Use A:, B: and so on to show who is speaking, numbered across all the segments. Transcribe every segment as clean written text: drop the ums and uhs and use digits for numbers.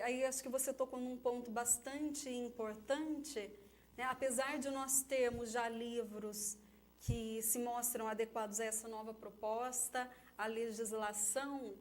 A: aí acho que você tocou num ponto bastante importante, né? Apesar de nós termos já livros que se mostram adequados a essa nova proposta, a legislação,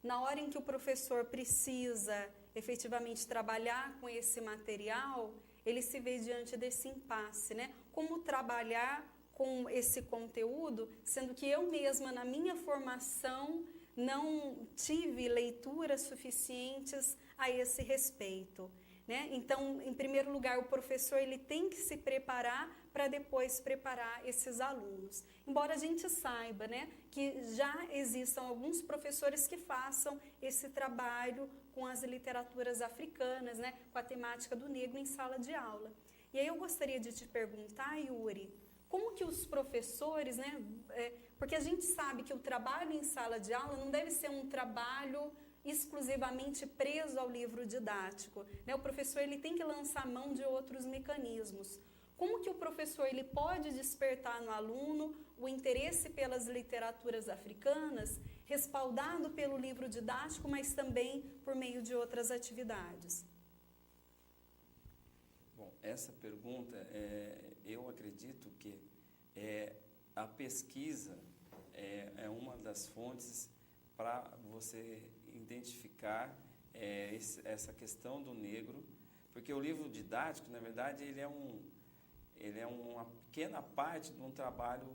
A: na hora em que o professor precisa efetivamente trabalhar com esse material, ele se vê diante desse impasse, né? Como trabalhar com esse conteúdo, sendo que eu mesma, na minha formação, não tive leituras suficientes a esse respeito, né? Então, em primeiro lugar, o professor ele tem que se preparar para depois preparar esses alunos. Embora a gente saiba, né, que já existam alguns professores que façam esse trabalho com as literaturas africanas, né, com a temática do negro em sala de aula. E aí eu gostaria de te perguntar, Yuri, como que os professores, né, porque a gente sabe que o trabalho em sala de aula não deve ser um trabalho exclusivamente preso ao livro didático, né? O professor ele tem que lançar mão de outros mecanismos. Como que o professor ele pode despertar no aluno o interesse pelas literaturas africanas, respaldado pelo livro didático, mas também por meio de outras atividades?
B: Bom, essa pergunta, eu acredito que a pesquisa é uma das fontes para você identificar essa questão do negro, porque o livro didático, na verdade, ele é uma pequena parte de um trabalho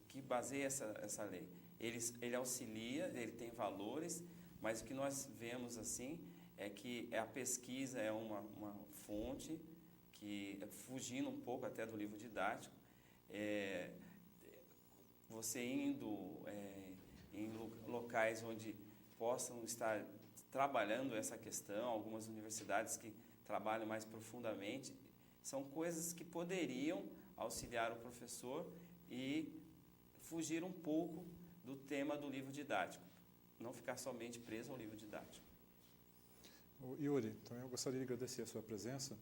B: que baseia essa lei. Ele auxilia, ele tem valores, mas o que nós vemos assim é que a pesquisa é uma fonte que, fugindo um pouco até do livro didático, você indo em locais onde possam estar trabalhando essa questão, algumas universidades que trabalham mais profundamente, são coisas que poderiam auxiliar o professor e fugir um pouco do tema do livro didático, não ficar somente preso ao livro didático.
C: Yuri, então eu gostaria de agradecer a sua presença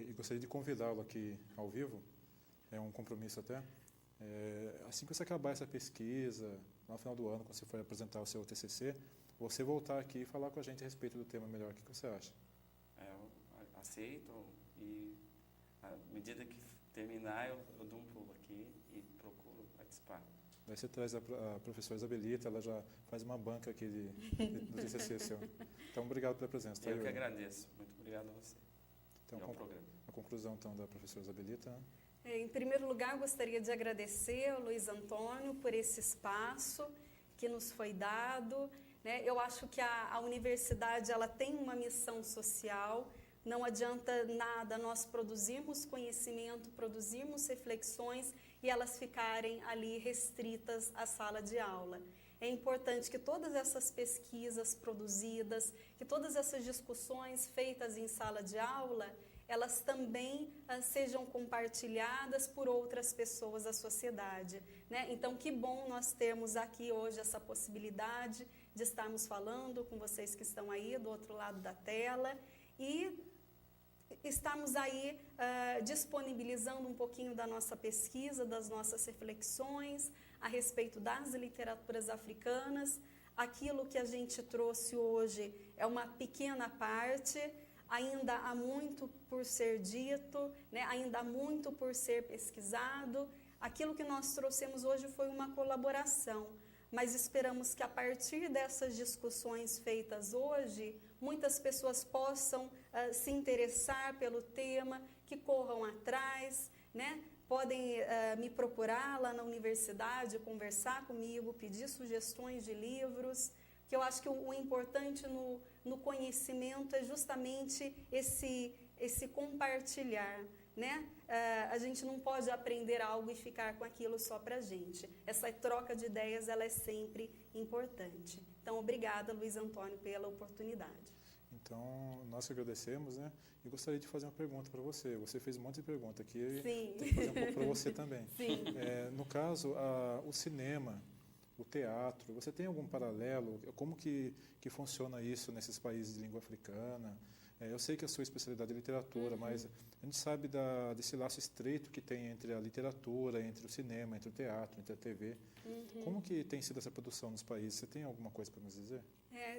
C: e gostaria de convidá-lo aqui ao vivo, é um compromisso até, assim que você acabar essa pesquisa, no final do ano, quando você for apresentar o seu TCC, você voltar aqui e falar com a gente a respeito do tema melhor. O que você acha?
B: Eu aceito e, à medida que terminar, eu dou um pulo aqui e procuro participar.
C: Daí você traz a professora Isabelita, ela já faz uma banca aqui do TCC seu. Então, obrigado pela presença. Tá,
B: eu que agradeço. Muito obrigado a você.
C: Então, a conclusão então, da professora Isabelita.
A: Em primeiro lugar, gostaria de agradecer ao Luiz Antônio por esse espaço que nos foi dado, né? Eu acho que a universidade ela tem uma missão social, não adianta nada nós produzirmos conhecimento, produzirmos reflexões e elas ficarem ali restritas à sala de aula. É importante que todas essas pesquisas produzidas, que todas essas discussões feitas em sala de aula, elas também sejam compartilhadas por outras pessoas da sociedade, né? Então, que bom nós termos aqui hoje essa possibilidade de estarmos falando com vocês que estão aí do outro lado da tela e estamos aí disponibilizando um pouquinho da nossa pesquisa, das nossas reflexões a respeito das literaturas africanas. Aquilo que a gente trouxe hoje é uma pequena parte. Ainda há muito por ser dito, né? Ainda há muito por ser pesquisado. Aquilo que nós trouxemos hoje foi uma colaboração, mas esperamos que a partir dessas discussões feitas hoje, muitas pessoas possam se interessar pelo tema, que corram atrás, né? Podem me procurar lá na universidade, conversar comigo, pedir sugestões de livros, que eu acho que o importante no conhecimento é justamente esse compartilhar, né? A gente não pode aprender algo e ficar com aquilo só para a gente. Essa troca de ideias ela é sempre importante. Então, obrigada, Luiz Antônio, pela oportunidade.
C: Então, nós que agradecemos, né? E gostaria de fazer uma pergunta para você. Você fez um monte de perguntas aqui,
A: Sim.
C: Tem que fazer um pouco para você também.
A: Sim.
C: No caso, o cinema, o teatro, você tem algum paralelo? Como que funciona isso nesses países de língua africana? Eu sei que a sua especialidade é literatura, mas a gente sabe desse laço estreito que tem entre a literatura, entre o cinema, entre o teatro, entre a TV. Como que tem sido essa produção nos países? Você tem alguma coisa para nos dizer?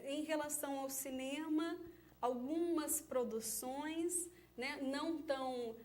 A: Em relação ao cinema, algumas produções, né, não tão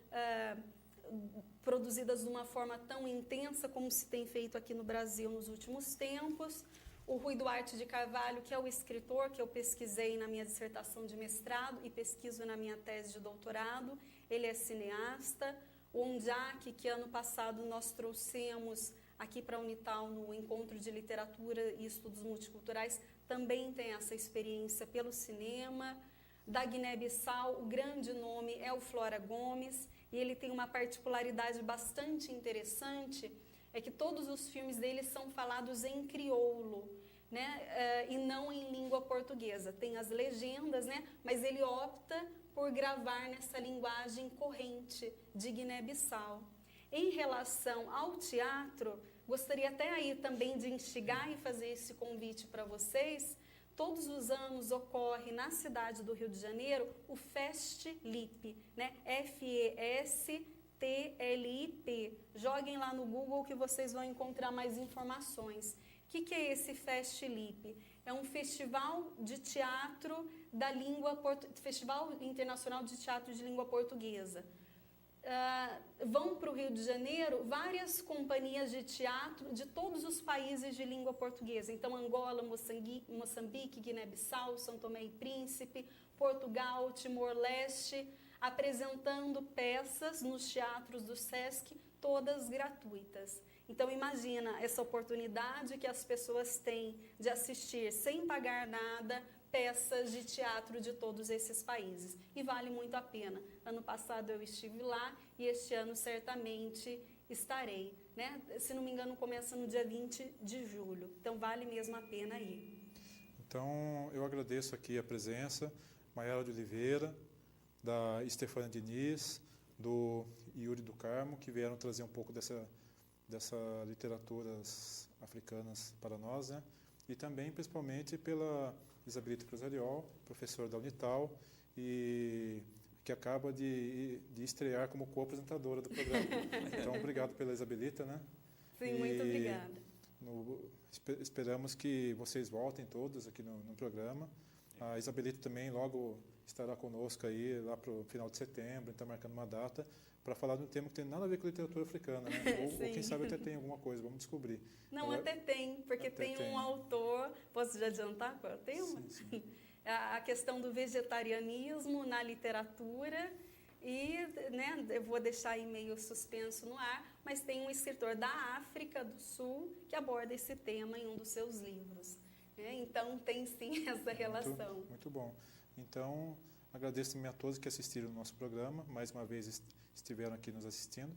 A: produzidas de uma forma tão intensa como se tem feito aqui no Brasil nos últimos tempos. O Rui Duarte de Carvalho, que é o escritor que eu pesquisei na minha dissertação de mestrado e pesquiso na minha tese de doutorado, ele é cineasta. O Ondiak, que ano passado nós trouxemos aqui para a Unital no Encontro de Literatura e Estudos Multiculturais, também tem essa experiência pelo cinema. Da Guiné-Bissau, o grande nome é o Flora Gomes, e ele tem uma particularidade bastante interessante, é que todos os filmes dele são falados em crioulo, né, e não em língua portuguesa. Tem as legendas, né, mas ele opta por gravar nessa linguagem corrente de Guiné-Bissau. Em relação ao teatro, gostaria até aí também de instigar e fazer esse convite para vocês. Todos os anos ocorre na cidade do Rio de Janeiro o FestLip, né? FESTLIP. Joguem lá no Google que vocês vão encontrar mais informações. O que é esse FestLip? É um festival de teatro Festival Internacional de Teatro de Língua Portuguesa. Vão para o Rio de Janeiro várias companhias de teatro de todos os países de língua portuguesa. Então, Angola, Moçambique, Guiné-Bissau, São Tomé e Príncipe, Portugal, Timor-Leste, apresentando peças nos teatros do Sesc, todas gratuitas. Então, imagina essa oportunidade que as pessoas têm de assistir sem pagar nada peças de teatro de todos esses países. E vale muito a pena. Ano passado eu estive lá e este ano certamente estarei. Né? Se não me engano, começa no dia 20 de julho. Então, vale mesmo a pena ir.
C: Então, eu agradeço aqui a presença, Maiara de Oliveira, da Estefânia Diniz, do Yuri do Carmo, que vieram trazer um pouco dessa literaturas africanas para nós, né? E também, principalmente, pela Isabelita Cruzariol, professora da Unital, e que acaba de estrear como co-apresentadora do programa. Então, obrigado pela Isabelita, né?
A: Sim, muito obrigada.
C: Esperamos que vocês voltem todos aqui no programa. A Isabelita também logo estará conosco aí, lá para o final de setembro, está marcando uma data, para falar de um tema que tem nada a ver com literatura africana, né? Ou quem sabe até tem alguma coisa, vamos descobrir.
A: Não, até tem, porque tem um autor, posso já adiantar qual é o tema?
C: Sim.
A: A questão do vegetarianismo na literatura, e né, eu vou deixar aí meio suspenso no ar, mas tem um escritor da África do Sul que aborda esse tema em um dos seus livros. Né? Então, tem sim essa relação.
C: Muito bom. Então, agradeço também a todos que assistiram o nosso programa, mais uma vez estiveram aqui nos assistindo.